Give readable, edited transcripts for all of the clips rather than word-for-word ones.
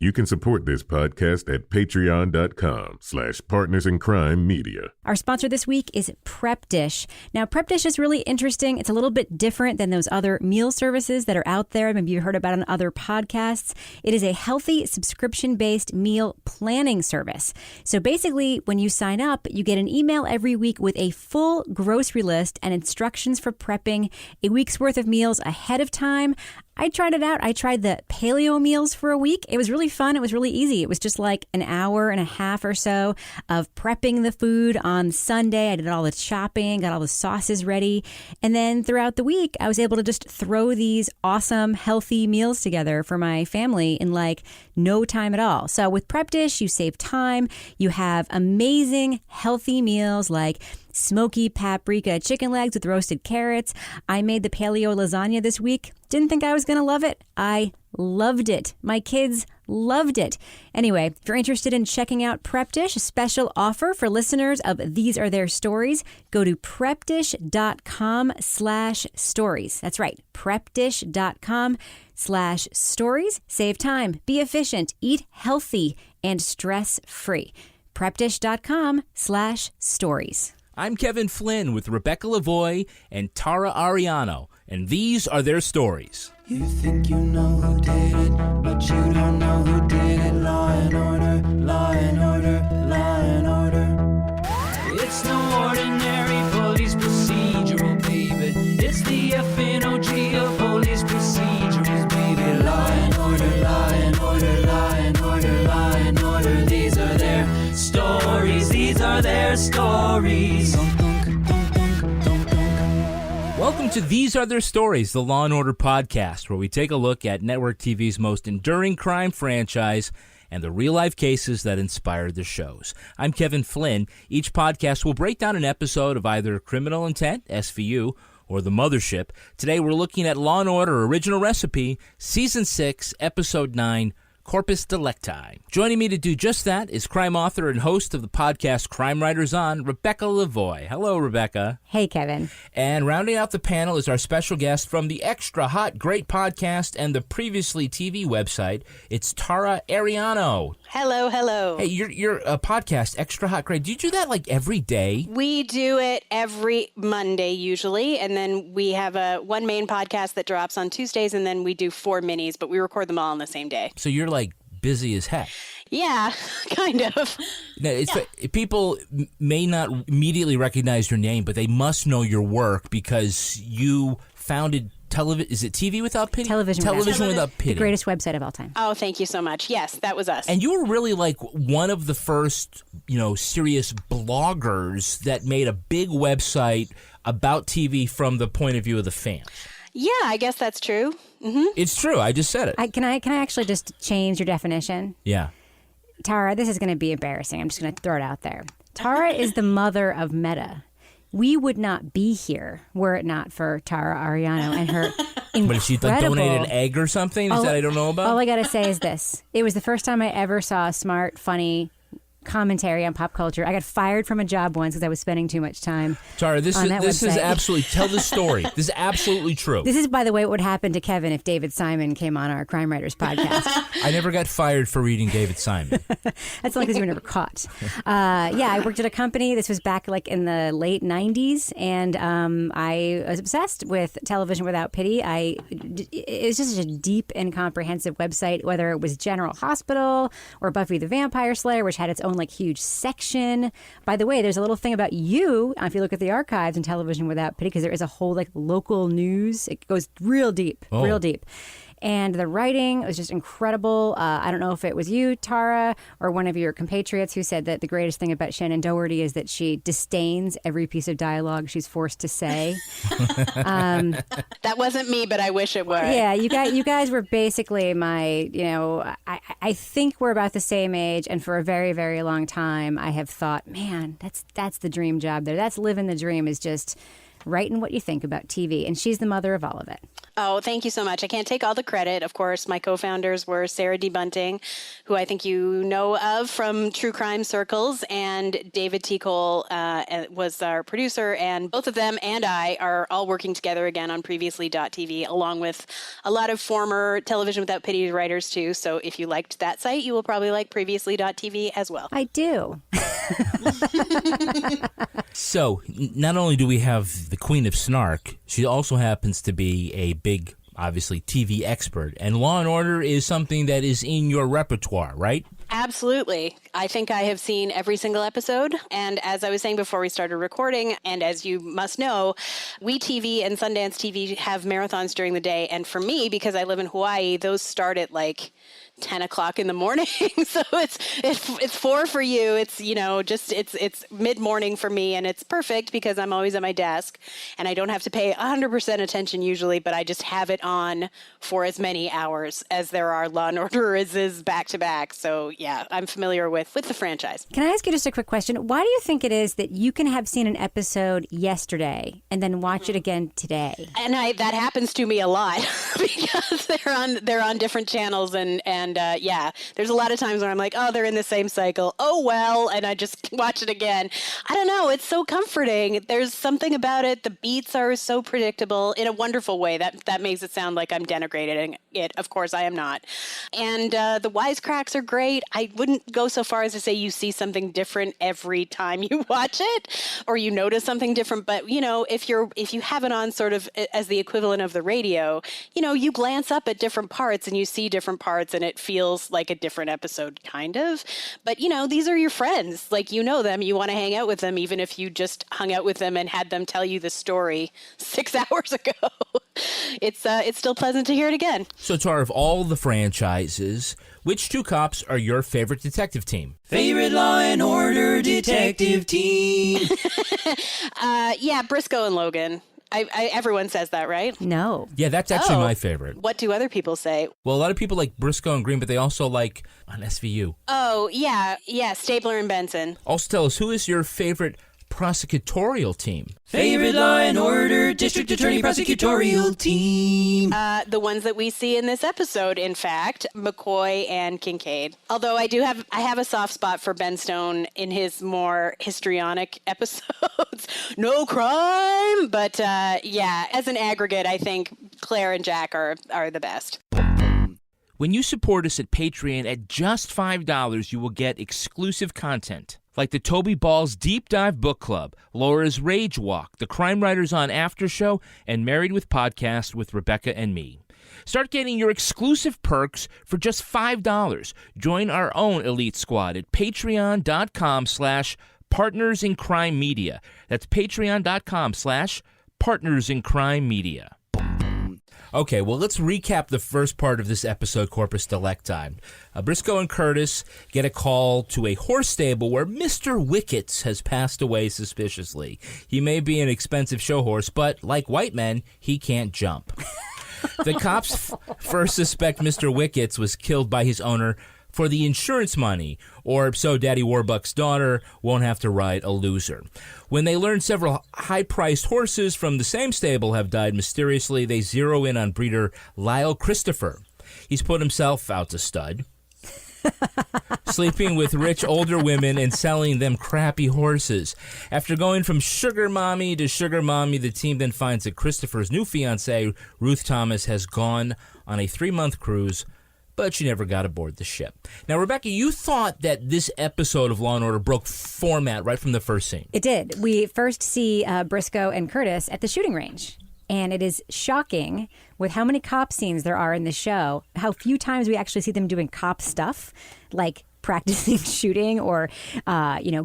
You can support this podcast at patreon.com/partnersincrimemedia. Our sponsor this week is Prep Dish. Now, Prep Dish is really interesting. It's a little bit different than those other meal services that are out there. Maybe you heard about on other podcasts. It is a healthy subscription-based meal planning service. So basically, when you sign up, you get an email every week with a full grocery list and instructions for prepping a week's worth of meals ahead of time. I tried it out. I tried the paleo meals for a week. It was really fun. It was really easy. It was just like an hour and a half or so of prepping the food on Sunday. I did all the shopping, got all the sauces ready. And then throughout the week, I was able to just throw these awesome, healthy meals together for my family in like no time at all. So with Prep Dish, you save time. You have amazing, healthy meals like smoky paprika chicken legs with roasted carrots. I made the paleo lasagna this week. Didn't think I was going to love it. I loved it. My kids loved it. Anyway, if you're interested in checking out Prep Dish, a special offer for listeners of These Are Their Stories, go to prepdish.com/stories. That's right, prepdish.com/stories. Save time, be efficient, eat healthy, and stress-free. prepdish.com/stories. I'm Kevin Flynn with Rebecca Lavoie and Tara Ariano, and these are their stories. You think you know who did it, but you don't know who did it. Law and order, law and order, law and order. It's no ordinary police procedural, baby. It's the FNOG of police procedurals, baby. Law and order, law and order, law and order, law and order. These are their stories, these are their stories. Welcome to These Are Their Stories, the Law & Order podcast, where we take a look at network TV's most enduring crime franchise and the real-life cases that inspired the shows. I'm Kevin Flynn. Each podcast will break down an episode of either Criminal Intent, SVU, or The Mothership. Today we're looking at Law & Order Original Recipe, Season 6, Episode 9, Corpus Delicti. Joining me to do just that is crime author and host of the podcast Crime Writers On, Rebecca Lavoie. Hello, Rebecca. Hey, Kevin. And rounding out the panel is our special guest from the Extra Hot Great podcast and the Previously TV website. It's Tara Ariano. Hello, hello. Hey, your podcast, Extra Hot Great. Do you do that like every day? We do it every Monday usually, and then we have one main podcast that drops on Tuesdays, and then we do 4 minis, but we record them all on the same day. So you're like busy as heck. Yeah, kind of. Now, people may not immediately recognize your name, but they must know your work because you founded Is it TV Without Pity? Television Without Pity. The greatest website of all time. Oh, thank you so much. Yes, that was us. And you were really like one of the first, serious bloggers that made a big website about TV from the point of view of the fans. Yeah, I guess that's true. Mm-hmm. It's true. I just said it. Can I actually just change your definition? Yeah. Tara, this is going to be embarrassing. I'm just going to throw it out there. Tara is the mother of Meta. We would not be here were it not for Tara Ariano and her incredible... But if she donated an egg or something that I don't know about? All I got to say is this. It was the first time I ever saw smart, funny commentary on pop culture. I got fired from a job once because I was spending too much time Tara, this on that is website. absolutely... Tell the story. This is absolutely true. This is, by the way, what would happen to Kevin if David Simon came on our Crime Writers podcast. I never got fired for reading David Simon. That's only because you were never caught. I worked at a company. This was back like in the late 90s, and I was obsessed with Television Without Pity. It was just a deep and comprehensive website, whether it was General Hospital or Buffy the Vampire Slayer, which had its own like huge section. By the way, there's a little thing about you if you look at the archives in Television Without Pity, because there is a whole like local news. It goes real deep, real deep. And the writing was just incredible. I don't know if it was you, Tara, or one of your compatriots who said that the greatest thing about Shannon Doherty is that she disdains every piece of dialogue she's forced to say. That wasn't me, but I wish it were. Yeah, you guys were basically my, I think we're about the same age. And for a very, very long time, I have thought, man, that's the dream job there. That's living the dream, is just writing what you think about TV. And she's the mother of all of it. Oh, thank you so much. I can't take all the credit. Of course, my co-founders were Sarah D. Bunting, who I think you know of from true crime circles, and David T. Cole was our producer. And both of them and I are all working together again on Previously.tv, along with a lot of former Television Without Pity writers, too. So if you liked that site, you will probably like Previously.tv as well. I do. So, not only do we have the Queen of Snark, she also happens to be a big, obviously, TV expert. And Law & Order is something that is in your repertoire, right? Absolutely. I think I have seen every single episode. And as I was saying before we started recording, and as you must know, WeTV and Sundance TV have marathons during the day. And for me, because I live in Hawaii, those start at like 10 o'clock in the morning. So it's 4 for you. It's, it's mid-morning for me, and it's perfect because I'm always at my desk and I don't have to pay 100% attention usually, but I just have it on for as many hours as there are Law & Order is back to back. So yeah, I'm familiar with the franchise. Can I ask you just a quick question? Why do you think it is that you can have seen an episode yesterday and then watch it again today? And that happens to me a lot because they're on different channels and yeah, there's a lot of times where I'm like, oh, they're in the same cycle. Oh, well, and I just watch it again. I don't know. It's so comforting. There's something about it. The beats are so predictable in a wonderful way. That makes it sound like I'm denigrating it. Of course, I am not. And the wisecracks are great. I wouldn't go so far as to say you see something different every time you watch it or you notice something different. But, if you have it on sort of as the equivalent of the radio, you glance up at different parts and you see different parts and it feels like a different episode, kind of. But, these are your friends. Like, them. You want to hang out with them, even if you just hung out with them and had them tell you the story 6 hours ago. It's still pleasant to hear it again. So, Tara, of all the franchises, which two cops are your favorite detective team? Favorite Law & Order detective team? Yeah, Briscoe and Logan. Everyone says that, right? No. Yeah, that's actually my favorite. What do other people say? Well, a lot of people like Briscoe and Green, but they also like on SVU. Oh, yeah, Stabler and Benson. Also tell us, who is your favorite prosecutorial team? Favorite Law & Order District Attorney Prosecutorial Team? The ones that we see in this episode, in fact, McCoy and Kincaid. Although I have a soft spot for Ben Stone in his more histrionic episodes. No crime! But yeah, as an aggregate, I think Claire and Jack are the best. When you support us at Patreon at just $5, you will get exclusive content, like the Toby Ball's Deep Dive Book Club, Laura's Rage Walk, the Crime Writers on After Show, and Married with Podcast with Rebecca and me. Start getting your exclusive perks for just $5. Join our own elite squad at patreon.com/Partners in Crime Media. That's patreon.com/Partners in Crime Media. Okay, well, let's recap the first part of this episode, Corpus Delecti. Briscoe and Curtis get a call to a horse stable where Mr. Wickets has passed away suspiciously. He may be an expensive show horse, but like white men, he can't jump. The cops first suspect Mr. Wickets was killed by his owner for the insurance money, or so Daddy Warbucks' daughter won't have to ride a loser. When they learn several high-priced horses from the same stable have died mysteriously, they zero in on breeder Lyle Christopher. He's put himself out to stud, sleeping with rich older women and selling them crappy horses. After going from sugar mommy to sugar mommy, the team then finds that Christopher's new fiancée, Ruth Thomas, has gone on a 3-month cruise, but she never got aboard the ship. Now, Rebecca, you thought that this episode of Law & Order broke format right from the first scene. It did. We first see Briscoe and Curtis at the shooting range. And it is shocking with how many cop scenes there are in the show, how few times we actually see them doing cop stuff, like practicing shooting or,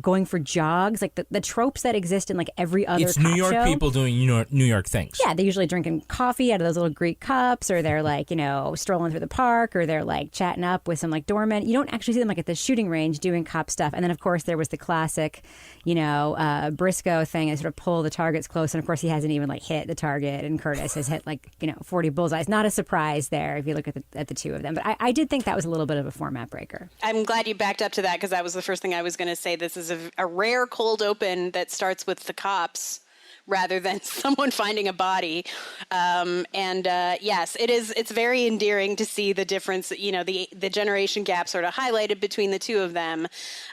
going for jogs, like the tropes that exist in like every other It's cop New York show. people doing New York things. Yeah, they're usually drinking coffee out of those little Greek cups, or they're like, strolling through the park, or they're like chatting up with some like doormen. You don't actually see them like at the shooting range doing cop stuff. And then, of course, there was the classic, Briscoe thing, is sort of pull the targets close. And of course, he hasn't even like hit the target, and Curtis has hit 40 bullseyes. Not a surprise there if you look at the two of them. But I did think that was a little bit of a format breaker. I'm glad you backed up to that, because that was the first thing I was going to say. This is a rare cold open that starts with the cops rather than someone finding a body. Yes, it's very endearing to see the difference, the generation gap sort of highlighted between the two of them,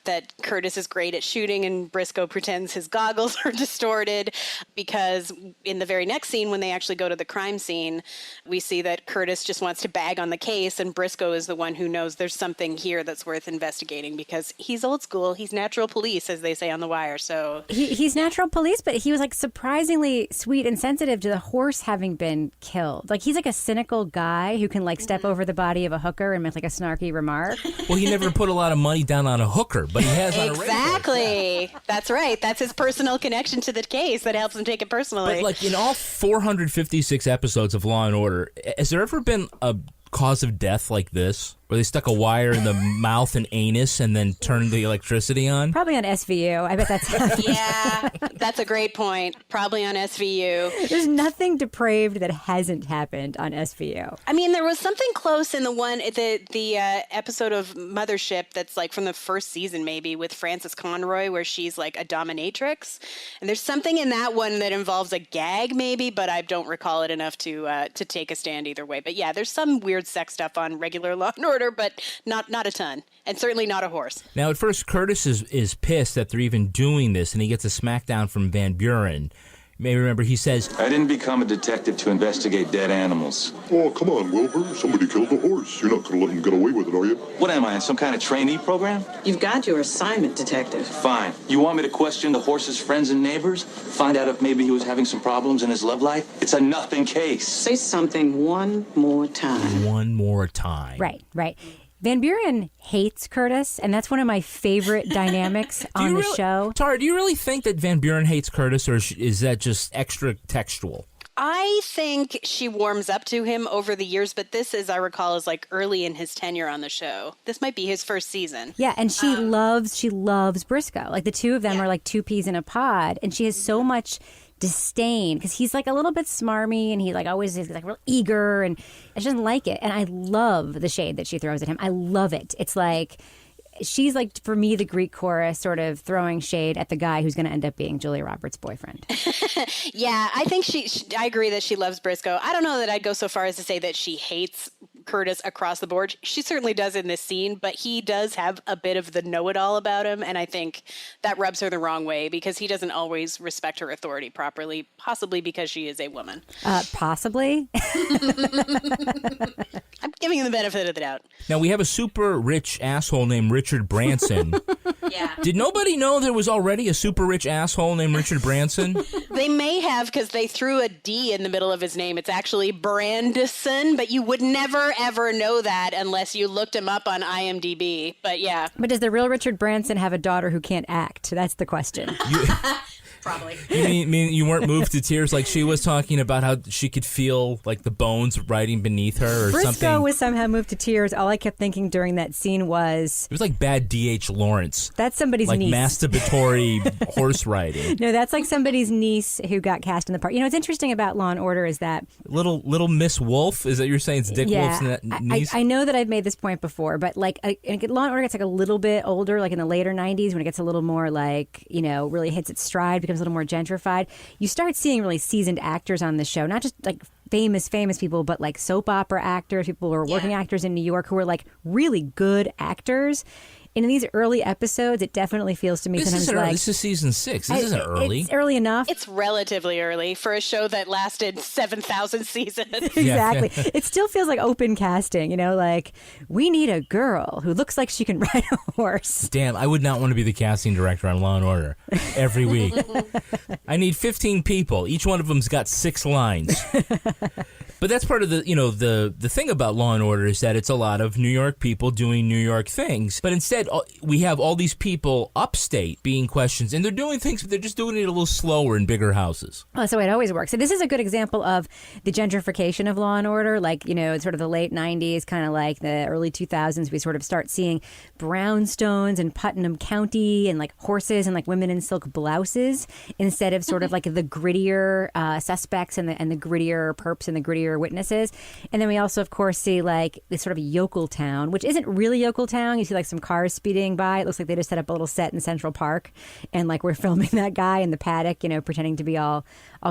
that Curtis is great at shooting and Briscoe pretends his goggles are distorted, because in the very next scene, when they actually go to the crime scene, we see that Curtis just wants to bag on the case, and Briscoe is the one who knows there's something here that's worth investigating, because he's old school. He's natural police, as they say on The Wire. So he's natural police, but he was like surprisingly sweet and sensitive to the horse having been killed. Like, he's like a cynical guy who can like step over the body of a hooker and make like a snarky remark. Well, he never put a lot of money down on a hooker, but he has on a radio. Exactly. That's right. That's his personal connection to the case that helps him take it personally. But like in all 456 episodes of Law and Order, has there ever been a cause of death like this, where they stuck a wire in the mouth and anus and then turned the electricity on? Probably on SVU. I bet that's happened. Yeah, that's a great point. Probably on SVU. There's nothing depraved that hasn't happened on SVU. I mean, there was something close in the episode of Mothership that's like from the first season, maybe, with Frances Conroy, where she's like a dominatrix. And there's something in that one that involves a gag, maybe, but I don't recall it enough to take a stand either way. But yeah, there's some weird sex stuff on regular Law and Order, but not a ton, and certainly not a horse. Now, at first, Curtis is pissed that they're even doing this, and he gets a smackdown from Van Buren. You may remember he says, I didn't become a detective to investigate dead animals. Oh, come on, Wilbur. Somebody killed a horse. You're not going to let him get away with it, are you? What am I, in some kind of trainee program? You've got your assignment, detective. Fine. You want me to question the horse's friends and neighbors? Find out if maybe he was having some problems in his love life? It's a nothing case. Say something one more time. One more time. Right. Van Buren hates Curtis, and that's one of my favorite dynamics on the show. Tara, do you really think that Van Buren hates Curtis, or is that just extra textual? I think she warms up to him over the years, but this, as I recall, is like early in his tenure on the show. This might be his first season. Yeah, and she loves Briscoe. Like, the two of them are like two peas in a pod, and she has so much disdain because he's like a little bit smarmy, and he like always is like real eager, and she doesn't like it. And I love the shade that she throws at him. I love it. It's like she's like, for me, the Greek chorus sort of throwing shade at the guy who's going to end up being Julia Roberts' boyfriend. Yeah, I think I agree that she loves Briscoe. I don't know that I'd go so far as to say that she hates Curtis across the board. She certainly does in this scene, but he does have a bit of the know-it-all about him, and I think that rubs her the wrong way because he doesn't always respect her authority properly, possibly because she is a woman. Possibly. I'm giving him the benefit of the doubt. Now, we have a super rich asshole named Richard Branson. Yeah. Did nobody know there was already a super rich asshole named Richard Branson? They may have, because they threw a D in the middle of his name. It's actually Brandison, but you would never, ever know that unless you looked him up on IMDb. But yeah. But does the real Richard Branson have a daughter who can't act? That's the question. Probably. You mean you weren't moved to tears like she was talking about how she could feel like the bones riding beneath her or Briscoe something? was somehow moved to tears. All I kept thinking during that scene was... It was like bad D.H. Lawrence. That's somebody's like niece. Masturbatory horse riding. No, that's like somebody's niece who got cast in the part. You know, what's interesting about Law & Order is that... Little Miss Wolf? Is that you're saying it's Dick Wolf's niece? I know that I've made this point before, but like Law & Order gets like a little bit older, like in the later 90s when it gets a little more like, you know, really hits its stride, becomes a little more gentrified. You start seeing really seasoned actors on the show, not just like famous people, but like soap opera actors, people who are working actors in New York who are like really good actors. And in these early episodes, it definitely feels to me sometimes like... This is season 6. This isn't early. It's early enough. It's relatively early for a show that lasted 7,000 seasons. Exactly. It still feels like open casting, you know, like, we need a girl who looks like she can ride a horse. Damn, I would not want to be the casting director on Law & Order every week. I need 15 people. Each one of them's got 6 lines. But that's part of the, you know, the thing about Law & Order is that it's a lot of New York people doing New York things. But instead, we have all these people upstate being questions, and they're doing things, but they're just doing it a little slower in bigger houses. Oh, so it always works. So this is a good example of the gentrification of Law & Order, like, you know, sort of the late 90s, kind of like the early 2000s. We sort of start seeing brownstones in Putnam County and like horses and like women in silk blouses instead of sort of like the grittier suspects and the grittier perps and the grittier were witnesses. And then we also, of course, see like this sort of yokel town, which isn't really yokel town. You see like some cars speeding by. It looks like they just set up a little set in Central Park, and like we're filming that guy in the paddock, pretending to be all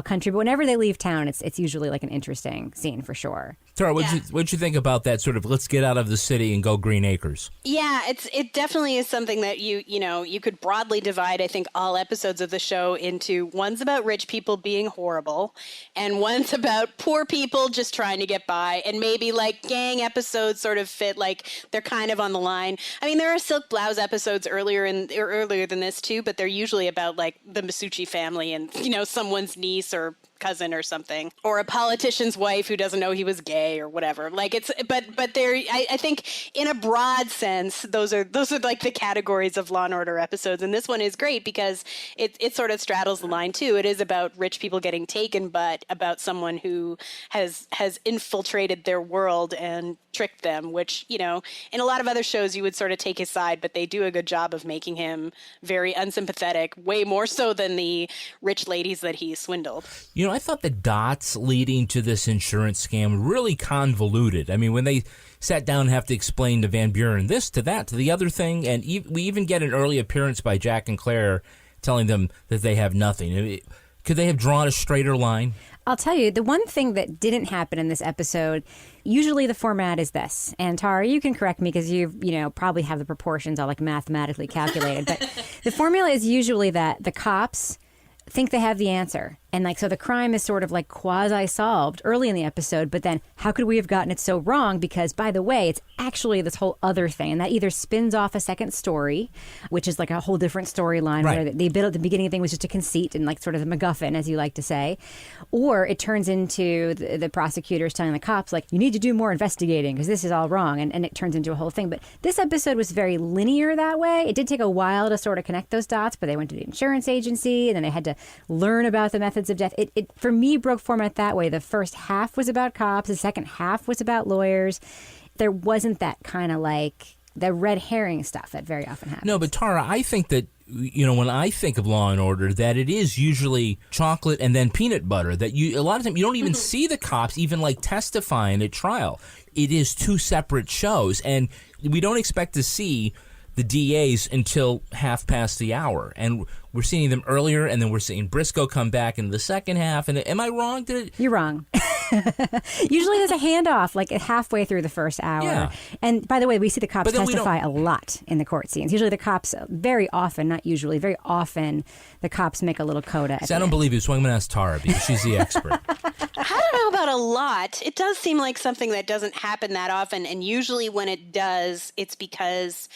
country. But whenever they leave town, it's usually like an interesting scene for sure. Tara, what'd you think about that sort of let's get out of the city and go Green Acres? Yeah, it definitely is something that you could broadly divide, I think, all episodes of the show into one's about rich people being horrible and one's about poor people just trying to get by, and maybe like gang episodes sort of fit, like they're kind of on the line. I mean, there are Silk Blouse episodes earlier than this too, but they're usually about like the Masucci family and someone's niece or cousin or something, or a politician's wife who doesn't know he was gay or whatever. Like but there, I think in a broad sense, those are like the categories of Law and Order episodes. And this one is great because it sort of straddles the line too. It is about rich people getting taken, but about someone who has infiltrated their world and tricked them, which, in a lot of other shows you would sort of take his side, but they do a good job of making him very unsympathetic, way more so than the rich ladies that he swindled. I thought the dots leading to this insurance scam were really convoluted. I mean, when they sat down and have to explain to Van Buren this, to that, to the other thing, and we even get an early appearance by Jack and Claire telling them that they have nothing. Could they have drawn a straighter line? I'll tell you, the one thing that didn't happen in this episode, usually the format is this. And Tara, you can correct me because you probably have the proportions all like mathematically calculated. But the formula is usually that the cops think they have the answer. And like, so the crime is sort of like quasi-solved early in the episode, but then how could we have gotten it so wrong? Because, by the way, it's actually this whole other thing. And that either spins off a second story, which is like a whole different storyline, right, where the bit at the beginning thing was just a conceit and like sort of the MacGuffin, as you like to say. Or it turns into the prosecutors telling the cops, like, you need to do more investigating because this is all wrong. And it turns into a whole thing. But this episode was very linear that way. It did take a while to sort of connect those dots, but they went to the insurance agency and then they had to learn about the methods of death. It for me broke format that way. The first half was about cops. The second half was about lawyers. There wasn't that kind of like the red herring stuff that very often happens. No, but Tara, I think that, when I think of Law and Order, that it is usually chocolate and then peanut butter. That a lot of times you don't even see the cops even like testifying at trial. It is two separate shows, and we don't expect to see the DAs until half past the hour, and we're seeing them earlier, and then we're seeing Briscoe come back in the second half. And am I wrong? You're wrong. Usually there's a handoff like halfway through the first hour. Yeah. And by the way, we see the cops testify a lot in the court scenes. Usually the cops, very often, not usually, very often, the cops make a little coda. I don't believe you, so I'm going to ask Tara because she's the expert. I don't know about a lot. It does seem like something that doesn't happen that often, and usually when it does, it's because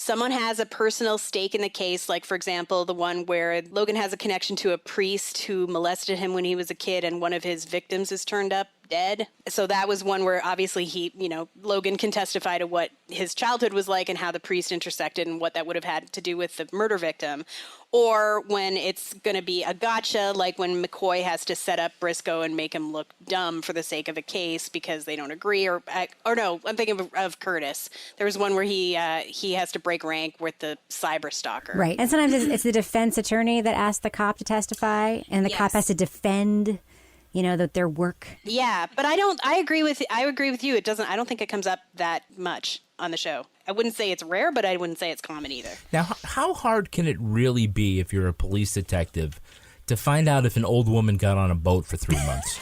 someone has a personal stake in the case, like, for example, the one where Logan has a connection to a priest who molested him when he was a kid, and one of his victims is turned up dead. So that was one where obviously Logan can testify to what his childhood was like and how the priest intersected and what that would have had to do with the murder victim. Or when it's going to be a gotcha, like when McCoy has to set up Briscoe and make him look dumb for the sake of a case because they don't agree. Or no, I'm thinking of Curtis. There was one where he has to break rank with the cyber stalker. Right. And sometimes it's the defense attorney that asks the cop to testify, and the cop has to defend that their work. Yeah, but I agree with you. It doesn't. I don't think it comes up that much on the show. I wouldn't say it's rare, but I wouldn't say it's common either. Now, how hard can it really be if you're a police detective to find out if an old woman got on a boat for 3 months?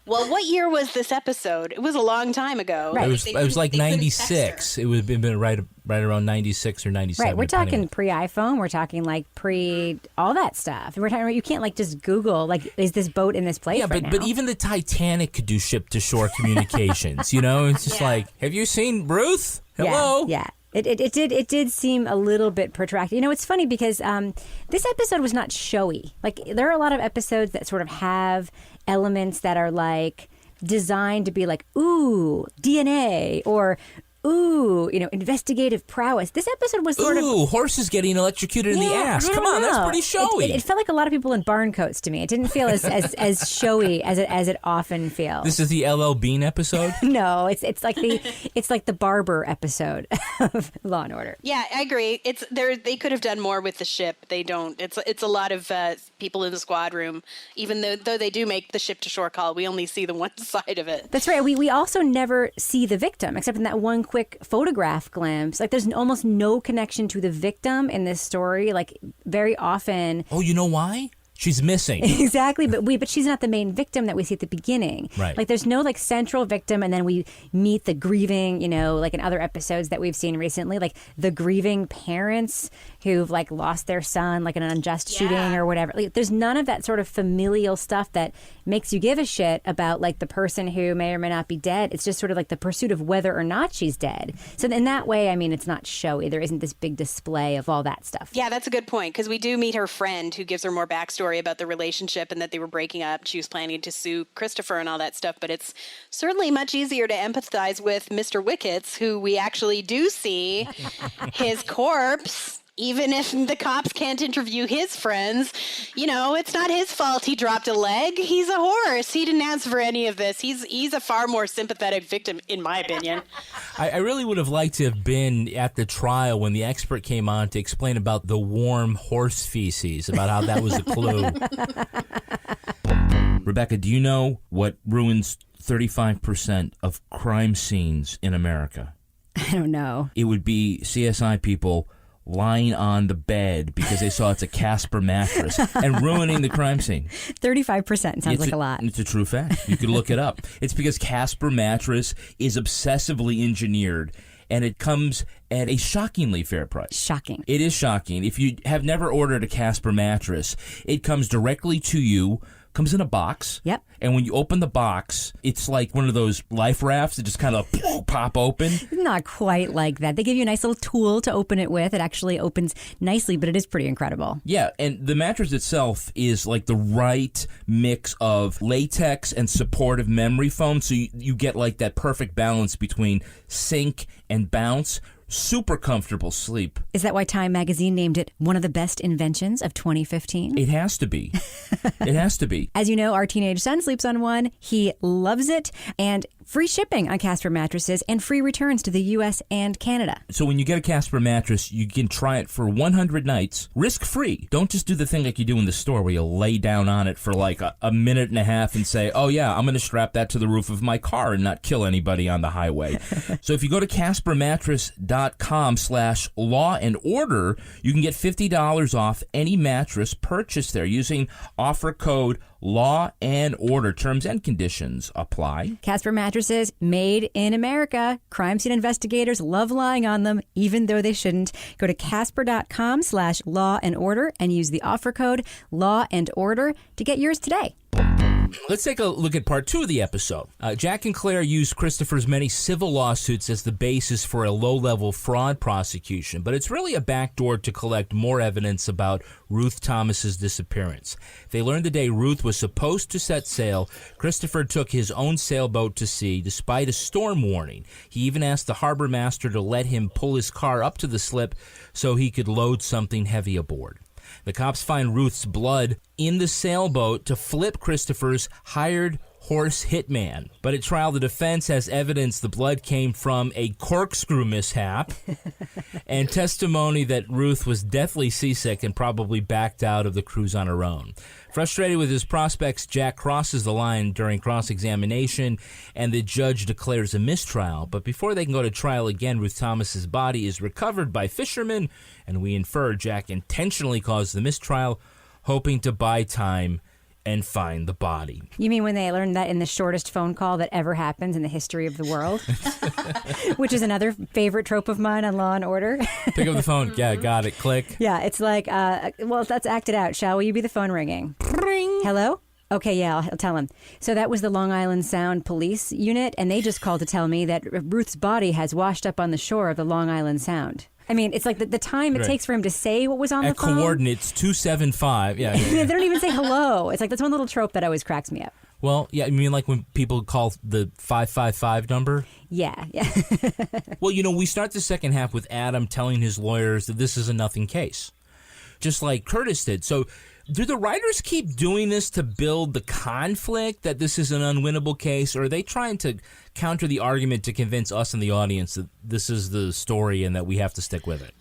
Well, what year was this episode? It was a long time ago. Right. It was like 96. It would have been right around 96 or 97. Right. We're talking pre-iPhone. We're talking like pre all that stuff. We're talking, you can't like just Google, like, is this boat in this place right now? But even the Titanic could do ship-to-shore communications, It's just like, have you seen Ruth? Hello? Yeah. It did seem a little bit protracted. It's funny because this episode was not showy. Like, there are a lot of episodes that sort of have elements that are like designed to be like, ooh, DNA, or ooh, investigative prowess. This episode was sort of... Ooh, horses getting electrocuted in the ass. Come on, that's pretty showy. It felt like a lot of people in barn coats to me. It didn't feel as showy as it often feels. This is the LL Bean episode? No, it's like the Barber episode of Law and Order. Yeah, I agree. They could have done more with the ship. They don't. It's a lot of people in the squad room. Even though they do make the ship to shore call, we only see the one side of it. That's right. We also never see the victim except in that one quick photograph glimpse. Like there's almost no connection to the victim in this story. Like very often. Oh, you know why? She's missing. Exactly, but she's not the main victim that we see at the beginning. Right. Like there's no central victim, and then we meet the grieving, like in other episodes that we've seen recently, like the grieving parents who've lost their son, like in an unjust shooting or whatever. Like, there's none of that sort of familial stuff that makes you give a shit about the person who may or may not be dead. It's just sort of the pursuit of whether or not she's dead. So in that way, I mean, it's not showy. There isn't this big display of all that stuff. Yeah, that's a good point, because we do meet her friend who gives her more backstory about the relationship and that they were breaking up. She was planning to sue Christopher and all that stuff, but it's certainly much easier to empathize with Mr. Wickets, who we actually do see his corpse. Even if the cops can't interview his friends, it's not his fault he dropped a leg. He's a horse. He didn't ask for any of this. He's a far more sympathetic victim, in my opinion. I really would have liked to have been at the trial when the expert came on to explain about the warm horse feces, about how that was a clue. Rebecca, do you know what ruins 35% of crime scenes in America? I don't know. It would be CSI people lying on the bed because they saw it's a Casper mattress and ruining the crime scene. 35% sounds like a lot. It's a true fact. You could look it up. It's because Casper mattress is obsessively engineered, and it comes at a shockingly fair price. Shocking. It is shocking. If you have never ordered a Casper mattress, it comes directly to you, comes in a box. Yep. And when you open the box, it's like one of those life rafts that just kind of pop open. Not quite like that. They give you a nice little tool to open it with. It actually opens nicely, but it is pretty incredible. Yeah, and the mattress itself is like the right mix of latex and supportive memory foam, so you get that perfect balance between sink and bounce. Super comfortable sleep. Is that why Time magazine named it one of the best inventions of 2015? It has to be. It has to be. As you know, our teenage son sleeps on one. He loves it. And free shipping on Casper mattresses and free returns to the U.S. and Canada. So when you get a Casper mattress, you can try it for 100 nights, risk-free. Don't just do the thing like you do in the store where you lay down on it for a minute and a half and say, oh yeah, I'm going to strap that to the roof of my car and not kill anybody on the highway. So if you go to CasperMattress.com/law-and-order, you can get $50 off any mattress purchased there using offer code Law and Order. Terms and conditions apply. Casper mattresses made in America. Crime scene investigators love lying on them, even though they shouldn't. Go to Casper.com/law-and-order and use the offer code Law and Order to get yours today. Let's take a look at part 2 of the episode. Jack and Claire used Christopher's many civil lawsuits as the basis for a low-level fraud prosecution, but it's really a backdoor to collect more evidence about Ruth Thomas's disappearance. They learned the day Ruth was supposed to set sail, Christopher took his own sailboat to sea despite a storm warning. He even asked the harbor master to let him pull his car up to the slip so he could load something heavy aboard. The cops find Ruth's blood in the sailboat to flip Christopher's hired horse hitman. But at trial, the defense has evidence the blood came from a corkscrew mishap and testimony that Ruth was deathly seasick and probably backed out of the cruise on her own. Frustrated with his prospects, Jack crosses the line during cross-examination, and the judge declares a mistrial. But before they can go to trial again, Ruth Thomas's body is recovered by fishermen, and we infer Jack intentionally caused the mistrial, hoping to buy time and find the body. You mean when they learned that in the shortest phone call that ever happens in the history of the world? Which is another favorite trope of mine on Law and Order. Pick up the phone. Yeah, got it. Click. Yeah, it's like, well, let's act it out. Shall you be the phone ringing? Ring. Hello? Okay, yeah, I'll tell him. So that was the Long Island Sound police unit, and they just called to tell me that Ruth's body has washed up on the shore of the Long Island Sound. I mean, it's like the time it takes for him to say what was on the phone. At coordinates 275. Yeah. They don't even say hello. It's like that's one little trope that always cracks me up. Well, yeah, I mean like when people call the 555 number? Yeah. Well, we start the second half with Adam telling his lawyers that this is a nothing case, just like Curtis did. So do the writers keep doing this to build the conflict that this is an unwinnable case, or are they trying to counter the argument to convince us in the audience that this is the story and that we have to stick with it?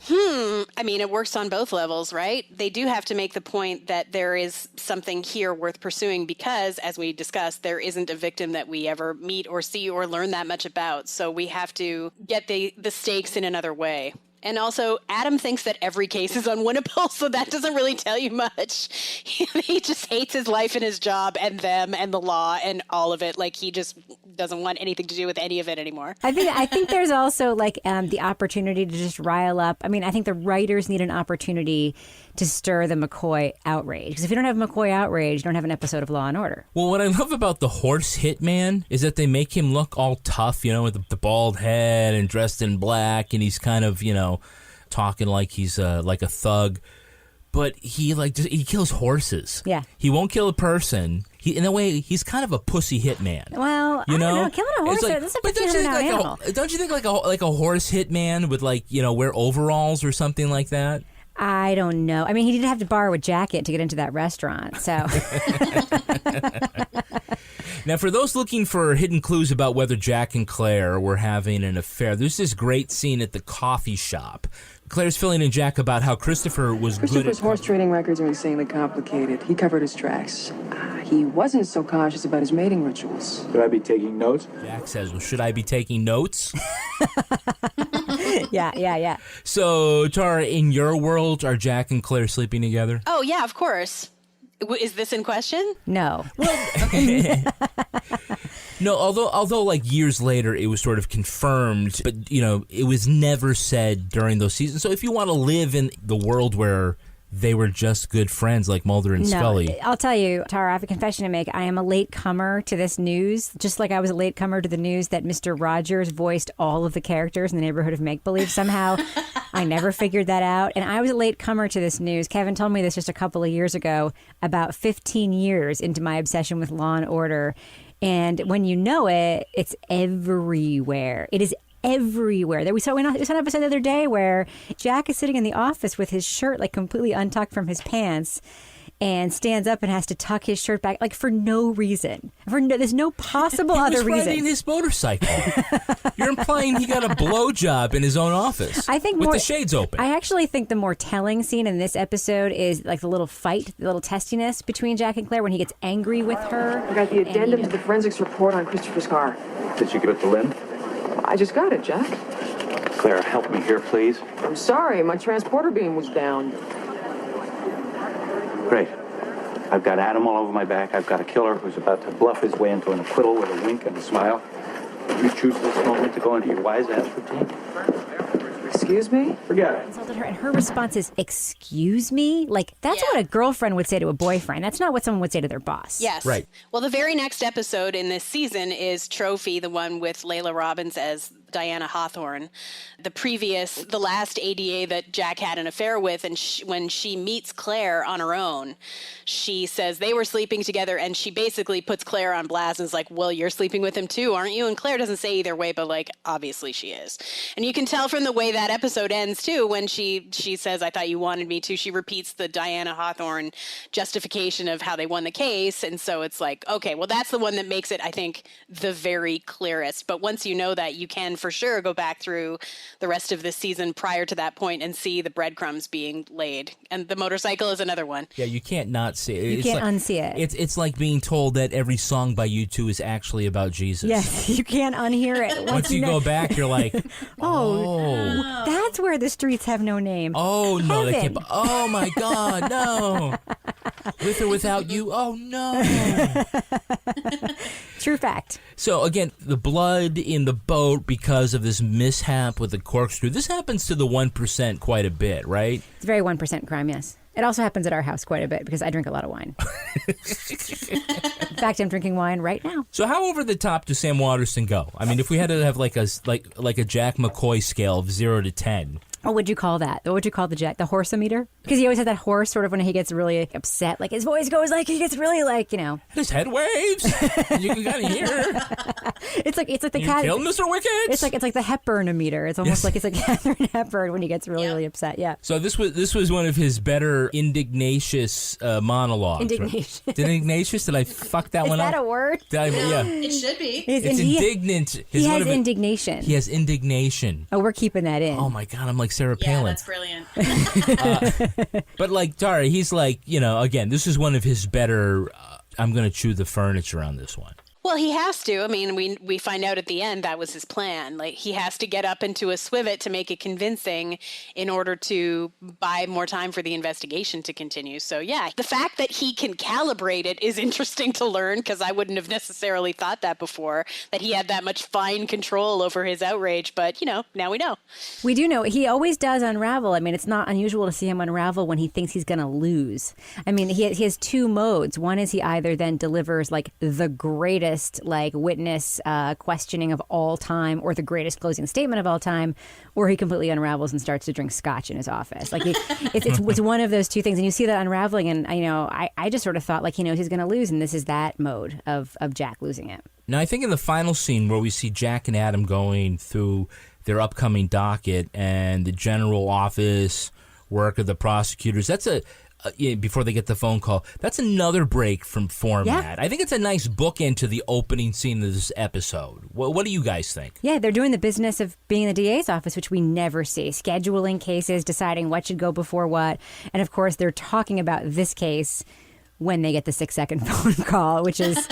I mean, it works on both levels, right? They do have to make the point that there is something here worth pursuing because, as we discussed, there isn't a victim that we ever meet or see or learn that much about. So we have to get the stakes in another way. And also, Adam thinks that every case is unwinnable, so that doesn't really tell you much. He just hates his life and his job and them and the law and all of it. Like, he just doesn't want anything to do with any of it anymore. I think there's also, like, the opportunity to just rile up. I mean, I think the writers need an opportunity to stir the McCoy outrage. Because if you don't have McCoy outrage, you don't have an episode of Law and Order. Well, what I love about the horse hitman is that they make him look all tough, with the bald head and dressed in black, and he's kind of, talking like he's like a thug. But he he kills horses. Yeah. He won't kill a person. In a way, he's kind of a pussy hitman. Well, I don't know. Killing a horse, that's a $1,500 animal. Don't you think like a horse hitman would wear overalls or something like that? I don't know. I mean, he did have to borrow a jacket to get into that restaurant, so. Now, for those looking for hidden clues about whether Jack and Claire were having an affair, there's this great scene at the coffee shop. Claire's filling in Jack about how Christopher's horse trading records are insanely complicated. He covered his tracks. He wasn't so cautious about his mating rituals. Should I be taking notes? Jack says, well, should I be taking notes? Yeah. So, Tara, in your world, are Jack and Claire sleeping together? Oh, yeah, of course. Is this in question? No. No, although like years later it was sort of confirmed, but it was never said during those seasons. So if you want to live in the world where they were just good friends like Mulder and Scully. I'll tell you, Tara, I have a confession to make. I am a late comer to this news, just like I was a late comer to the news that Mr. Rogers voiced all of the characters in the Neighborhood of Make-Believe. Somehow, I never figured that out. And I was a late comer to this news. Kevin told me this just a couple of years ago, about 15 years into my obsession with Law and Order. And when you know it, it's everywhere. It is everywhere. We saw an episode the other day where Jack is sitting in the office with his shirt like completely untucked from his pants and stands up and has to tuck his shirt back like for no reason. There's no possible other reason. He was riding his motorcycle. You're implying he got a blowjob in his own office. I think with the shades open. I actually think the more telling scene in this episode is like the little fight, the little testiness between Jack and Claire when he gets angry with her. I got the addendum to the forensics report on Christopher's car. Did you give it to Lynn? I just got it, Jack. Claire, help me here, please. I'm sorry, my transporter beam was down. Great. I've got Adam all over my back. I've got a killer who's about to bluff his way into an acquittal with a wink and a smile. You choose this moment to go into your wise-ass routine. Excuse me? Forget it. Insulted her, and her response is, excuse me? Like, that's what a girlfriend would say to a boyfriend. That's not what someone would say to their boss. Yes. Right. Well, the very next episode in this season is Trophy, the one with Layla Robbins as Diana Hawthorne. The last ADA that Jack had an affair with, and when she meets Claire on her own, she says they were sleeping together, and she basically puts Claire on blast and is like, well, you're sleeping with him too, aren't you? And Claire doesn't say either way, but like, obviously she is. And you can tell from the way that episode ends too, when she says, I thought you wanted me to, she repeats the Diana Hawthorne justification of how they won the case. And so it's like, okay, well, that's the one that makes it, I think, the very clearest. But once you know that, you can for sure go back through the rest of this season prior to that point and see the breadcrumbs being laid. And the motorcycle is another one. Yeah, you can't not see it. You can't unsee it. It's like being told that every song by U2 is actually about Jesus. Yes, you can't unhear it. Once you go back, you're like, oh, that's where the streets have no name. Oh, no, they can't. Oh, my God, no. With or without you, oh, no. True fact. So, again, the blood in the boat because of this mishap with the corkscrew. This happens to the 1% quite a bit, right? It's a very 1% crime, yes. It also happens at our house quite a bit because I drink a lot of wine. In fact, I'm drinking wine right now. So how over the top does Sam Waterston go? I mean, if we had to have like a Jack McCoy scale of 0 to 10. What would you call that? What would you call the horse-o-meter? Because he always has that horse sort of when he gets really upset. Like his voice goes like, he gets really like, His head waves. You can kind of hear. It's like the cat. You killed Mr. Wicked? It's like the Hepburn-o-meter. It's almost like it's like Catherine Hepburn when he gets really upset. Yeah. So this was one of his better indignatious monologues. Indignation. Right? Indignatious? Did I fuck that one up? Is that a word? Yeah. It should be. It's indignant. He has indignation. He has indignation. Oh, we're keeping that in. Oh my God, I'm like Sarah Palin. Yeah, that's brilliant. But like Tara, he's like, again, this is one of his better, I'm going to chew the furniture on this one. Well, he has to. I mean, we find out at the end that was his plan. Like, he has to get up into a swivet to make it convincing in order to buy more time for the investigation to continue. So, yeah, the fact that he can calibrate it is interesting to learn, because I wouldn't have necessarily thought that before, that he had that much fine control over his outrage. But, now we know. We do know. He always does unravel. I mean, it's not unusual to see him unravel when he thinks he's going to lose. I mean, he has two modes. One is he either then delivers, like, the greatest witness questioning of all time, or the greatest closing statement of all time, or he completely unravels and starts to drink scotch in his office. Like it's one of those two things, and you see that unraveling. And I just sort of thought, like, he knows he's going to lose, and this is that mode of Jack losing it. Now I think in the final scene where we see Jack and Adam going through their upcoming docket and the general office work of the prosecutors, that's before they get the phone call, that's another break from format. Yeah. I think it's a nice bookend to the opening scene of this episode. What do you guys think? Yeah, they're doing the business of being in the DA's office, which we never see. Scheduling cases, deciding what should go before what. And, of course, they're talking about this case when they get the 6-second phone call, which is...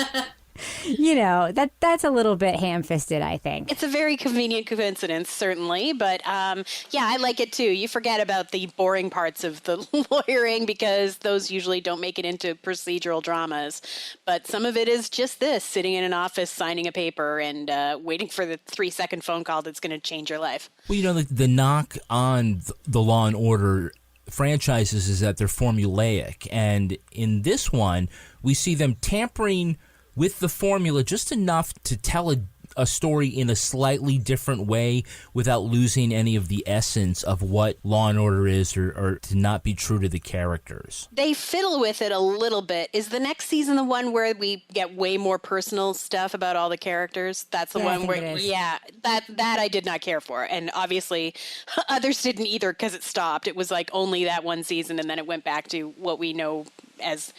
that's a little bit ham-fisted, I think. It's a very convenient coincidence, certainly. But, I like it, too. You forget about the boring parts of the lawyering, because those usually don't make it into procedural dramas. But some of it is just this, sitting in an office, signing a paper, and waiting for the 3-second phone call that's going to change your life. Well, the knock on the Law and Order franchises is that they're formulaic. And in this one, we see them tampering with the formula just enough to tell a story in a slightly different way without losing any of the essence of what Law and Order is, or to not be true to the characters. They fiddle with it a little bit. Is the next season the one where we get way more personal stuff about all the characters? That's the one where, that I did not care for. And obviously others didn't either, because it stopped. It was like only that one season, and then it went back to what we know as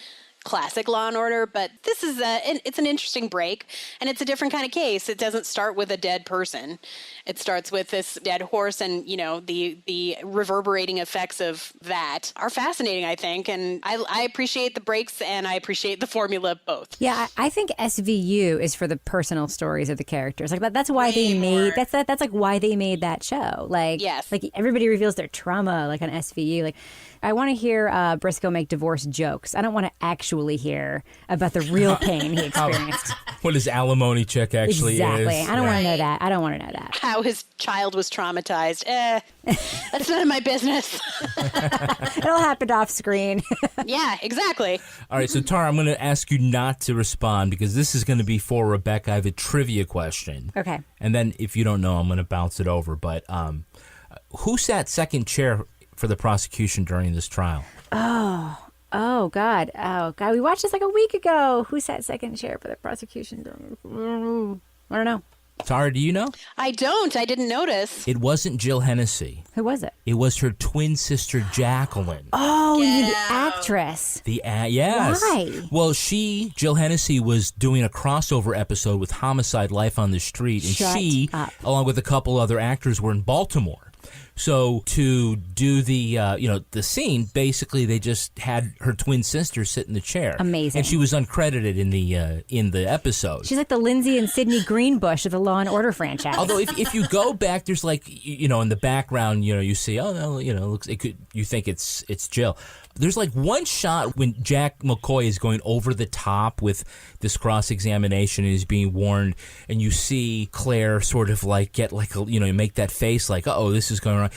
classic Law and Order. But this is it's an interesting break, and it's a different kind of case. It doesn't start with a dead person. It starts with this dead horse, and the reverberating effects of that are fascinating, I think. And I appreciate the breaks, and I appreciate the formula both. Yeah, I think SVU is for the personal stories of the characters. Like that's why they made that's like why they made that show. Like, yes, like everybody reveals their trauma like on SVU. Like, I want to hear Briscoe make divorce jokes. I don't want to actually hear about the real pain he experienced. What his alimony check actually is. Exactly. I don't want to know that. I don't want to know that. How his child was traumatized. That's none of my business. It all happened off screen. Yeah, exactly. All right, so Tara, I'm going to ask you not to respond, because this is going to be for Rebecca. I have a trivia question. Okay. And then if you don't know, I'm going to bounce it over. But who sat second chair for the prosecution during this trial? Oh, God. We watched this like a week ago. Who sat second chair for the prosecution? I don't know. Tara, do you know? I don't. I didn't notice. It wasn't Jill Hennessy. Who was it? It was her twin sister, Jacqueline. Oh, the actress. Yes. Why? Well, Jill Hennessy, was doing a crossover episode with Homicide: Life on the Street, and she, along with a couple other actors, were in Baltimore. So to do the scene, basically they just had her twin sister sit in the chair. Amazing. And she was uncredited in the episode. She's like the Lindsay and Sidney Greenbush of the Law and Order franchise. Although if you go back, there's like in the background, you see, oh no, you think it's Jill. There's like one shot when Jack McCoy is going over the top with this cross-examination and he's being warned, and you see Claire sort of like get like make that face like, uh-oh, this is going wrong.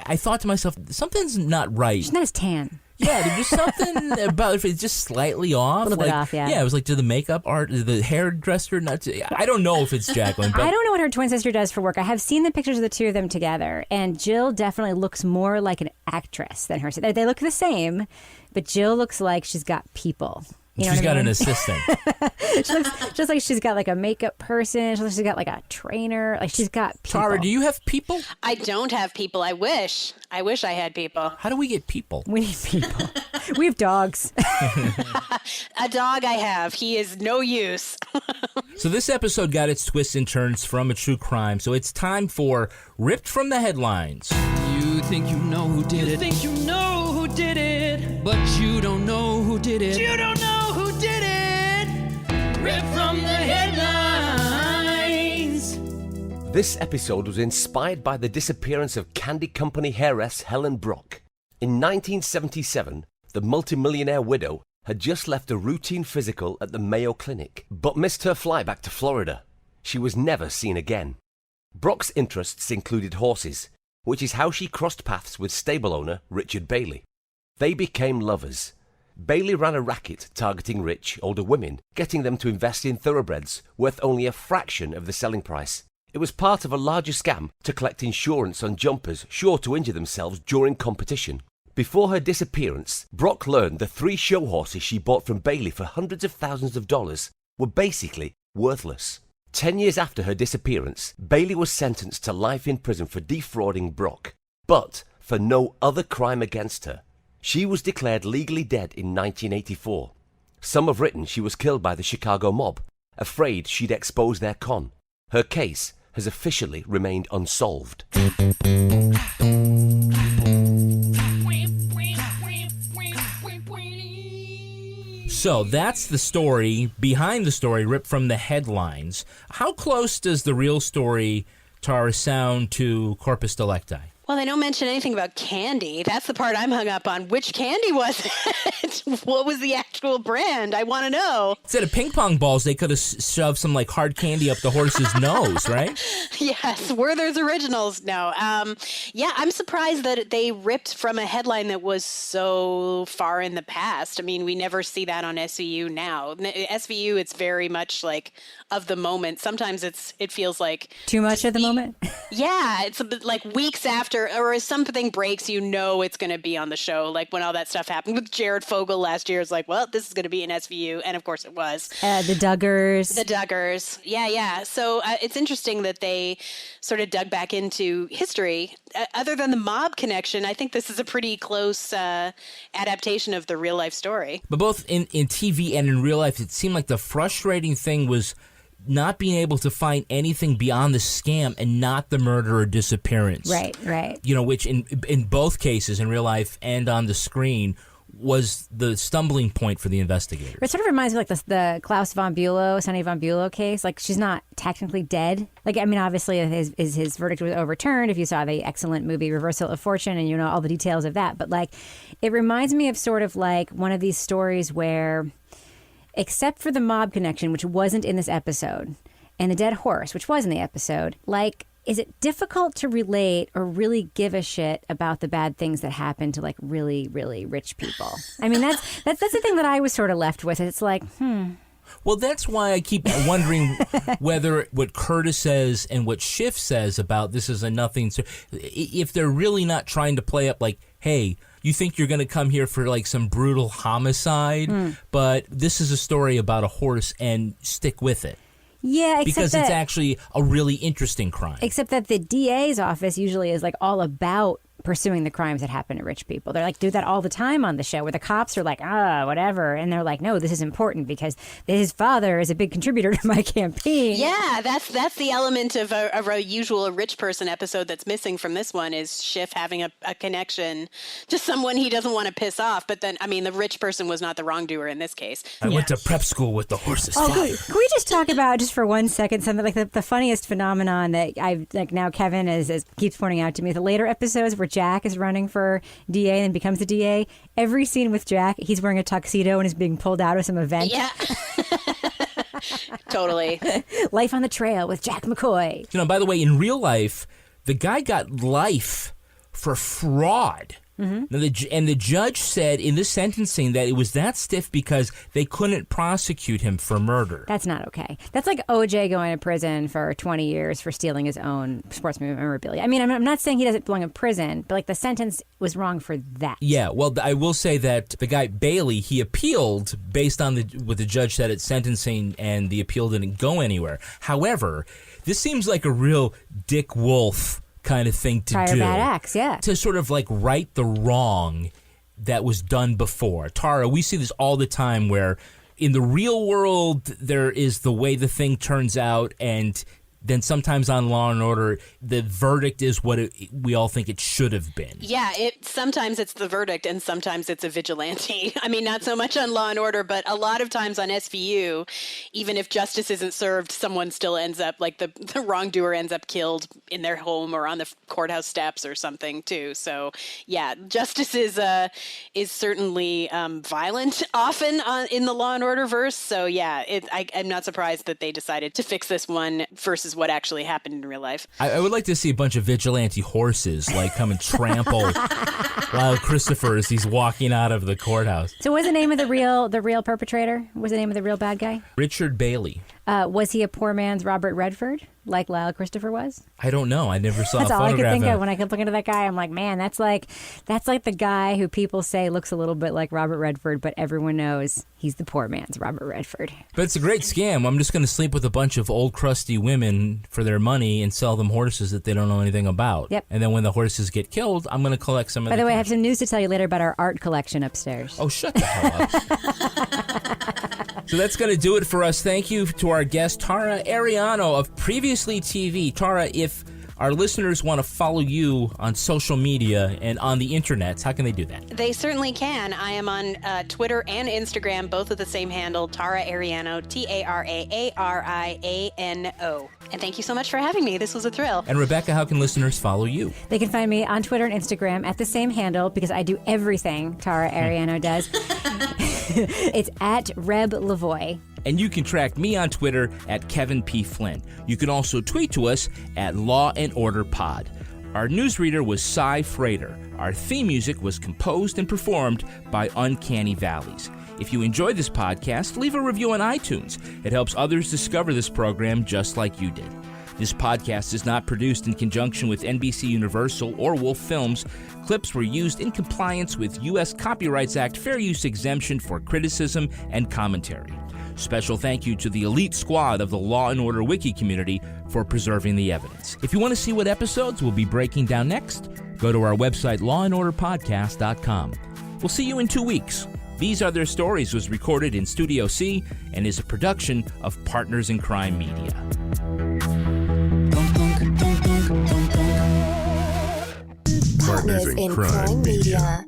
I thought to myself, something's not right. She's not as tan. Yeah, there's something about if it's just slightly off. A little bit off, yeah. Yeah, it was like, did the makeup art, the hairdresser not? I don't know if it's Jacqueline. But I don't know what her twin sister does for work. I have seen the pictures of the two of them together, and Jill definitely looks more like an actress than her. They look the same, but Jill looks like she's got people. You know she's got an assistant. She looks just like she's got like a makeup person. She looks like she's got like a trainer. Like she's got people. Tara, do you have people? I don't have people. I wish I had people. How do we get people? We need people. We have dogs. A dog I have. He is no use. So this episode got its twists and turns from a true crime. So it's time for Ripped from the Headlines. You think you know who did it. You think you know who did it. But you don't know who did it. You don't know who did it. Ripped from the headlines. This episode was inspired by the disappearance of candy company heiress Helen Brach. In 1977, the multimillionaire widow had just left a routine physical at the Mayo Clinic, but missed her flight back to Florida. She was never seen again. Brach's interests included horses, which is how she crossed paths with stable owner Richard Bailey. They became lovers. Bailey ran a racket targeting rich, older women, getting them to invest in thoroughbreds worth only a fraction of the selling price. It was part of a larger scam to collect insurance on jumpers sure to injure themselves during competition. Before her disappearance, Brach learned the 3 show horses she bought from Bailey for hundreds of thousands of dollars were basically worthless. 10 years after her disappearance, Bailey was sentenced to life in prison for defrauding Brach, but for no other crime against her. She was declared legally dead in 1984. Some have written she was killed by the Chicago mob, afraid she'd expose their con. Her case has officially remained unsolved. So that's the story behind the story, ripped from the headlines. How close does the real story, Tara, sound to Corpus Delicti? Well, they don't mention anything about candy. That's the part I'm hung up on. Which candy was it? What was the actual brand? I want to know. Instead of ping pong balls, they could have shoved some like hard candy up the horse's nose, right? Yes, Werther's Originals. No. Yeah, I'm surprised that they ripped from a headline that was so far in the past. I mean, we never see that on SVU now. SVU, it's very much like of the moment. Sometimes it feels like too much at the moment. Yeah, it's a bit like weeks after, or as something breaks, you know it's going to be on the show. Like when all that stuff happened with Jared Fogle last year, it's like, well, this is going to be in SVU, and of course it was. The Duggars. The Duggars. Yeah. So it's interesting that they sort of dug back into history. Other than the mob connection, I think this is a pretty close adaptation of the real life story. But both in TV and in real life, it seemed like the frustrating thing was not being able to find anything beyond the scam and not the murder or disappearance. Right. You know, which in both cases, in real life and on the screen, was the stumbling point for the investigators. It sort of reminds me of like the Klaus von Bülow, Sonny von Bülow case. Like, she's not technically dead. Like, I mean, obviously his verdict was overturned if you saw the excellent movie Reversal of Fortune and you know all the details of that. But like, it reminds me of sort of like one of these stories where, except for the mob connection, which wasn't in this episode, and the dead horse, which was in the episode, like, is it difficult to relate or really give a shit about the bad things that happen to like really, really rich people? I mean, that's the thing that I was sort of left with. It's like, Well, that's why I keep wondering whether what Curtis says and what Schiff says about this is a nothing, if they're really not trying to play up like, hey, you think you're going to come here for like some brutal homicide, but this is a story about a horse and stick with it. Yeah, because it's actually a really interesting crime. Except that the DA's office usually is like all about pursuing the crimes that happen to rich people. They're like, do that all the time on the show, where the cops are like, whatever. And they're like, no, this is important because his father is a big contributor to my campaign. Yeah, that's the element of a usual rich person episode that's missing from this one, is Schiff having a connection to someone he doesn't want to piss off. But then, I mean, the rich person was not the wrongdoer in this case. I went to prep school with the horse's father. Good. Can we just talk about, just for 1 second, something like the funniest phenomenon that I've, like, now Kevin keeps pointing out to me, the later episodes where Jack is running for DA and becomes a DA. Every scene with Jack, he's wearing a tuxedo and is being pulled out of some event. Yeah. Totally. Life on the Trail with Jack McCoy. You know, by the way, in real life, the guy got life for fraud. Mm-hmm. Now, the judge said in the sentencing that it was that stiff because they couldn't prosecute him for murder. That's not okay. That's like O.J. going to prison for 20 years for stealing his own sports memorabilia. I mean, I'm not saying he doesn't belong in prison, but like the sentence was wrong for that. Yeah, well, I will say that the guy Bailey, he appealed based on what the judge said at sentencing, and the appeal didn't go anywhere. However, this seems like a real Dick Wolf kind of thing to Prior do. bad acts, yeah. To sort of like right the wrong that was done before. Tara, we see this all the time where in the real world there is the way the thing turns out, and then sometimes on Law and Order the verdict is what we all think it should have been. Yeah, sometimes it's the verdict and sometimes it's a vigilante. I mean, not so much on Law and Order, but a lot of times on SVU, even if justice isn't served, someone still ends up, like the wrongdoer ends up killed in their home or on the courthouse steps or something too. So yeah, justice is certainly violent often in the Law and Order verse. So yeah, I'm not surprised that they decided to fix this one versus what actually happened in real life. I would like to see a bunch of vigilante horses like come and trample Lyle Christopher as he's walking out of the courthouse. So what's the name of the real perpetrator? What was the name of the real bad guy? Richard Bailey. Was he a poor man's Robert Redford, like Lyle Christopher was? I don't know. I never saw a photograph. That's all I could think of when I kept looking at that guy. I'm like, man, that's like the guy who people say looks a little bit like Robert Redford, but everyone knows he's the poor man's Robert Redford. But it's a great scam. I'm just going to sleep with a bunch of old crusty women for their money and sell them horses that they don't know anything about. Yep. And then when the horses get killed, I'm going to collect some of By the way, I have cash. some news to tell you later about our art collection upstairs. Oh, shut the hell up. So that's going to do it for us. Thank you to our guest, Tara Ariano of Previously TV. Tara, if our listeners want to follow you on social media and on the internet, how can they do that? They certainly can. I am on Twitter and Instagram, both with the same handle, Tara Ariano, TARAARIANO. And thank you so much for having me. This was a thrill. And Rebecca, how can listeners follow you? They can find me on Twitter and Instagram at the same handle because I do everything Tara Ariano does. It's at Reb Lavoie. And you can track me on Twitter at Kevin P. Flynn. You can also tweet to us at Law and Order Pod. Our newsreader was Cy Frater. Our theme music was composed and performed by Uncanny Valleys. If you enjoyed this podcast, leave a review on iTunes. It helps others discover this program just like you did. This podcast is not produced in conjunction with NBC Universal or Wolf Films. Clips were used in compliance with U.S. Copyrights Act fair use exemption for criticism and commentary. Special thank you to the elite squad of the Law and Order Wiki community for preserving the evidence. If you want to see what episodes we'll be breaking down next, go to our website, lawandorderpodcast.com. We'll see you in 2 weeks. These Other Stories was recorded in Studio C and is a production of Partners in Crime Media. Partners in Crime Media.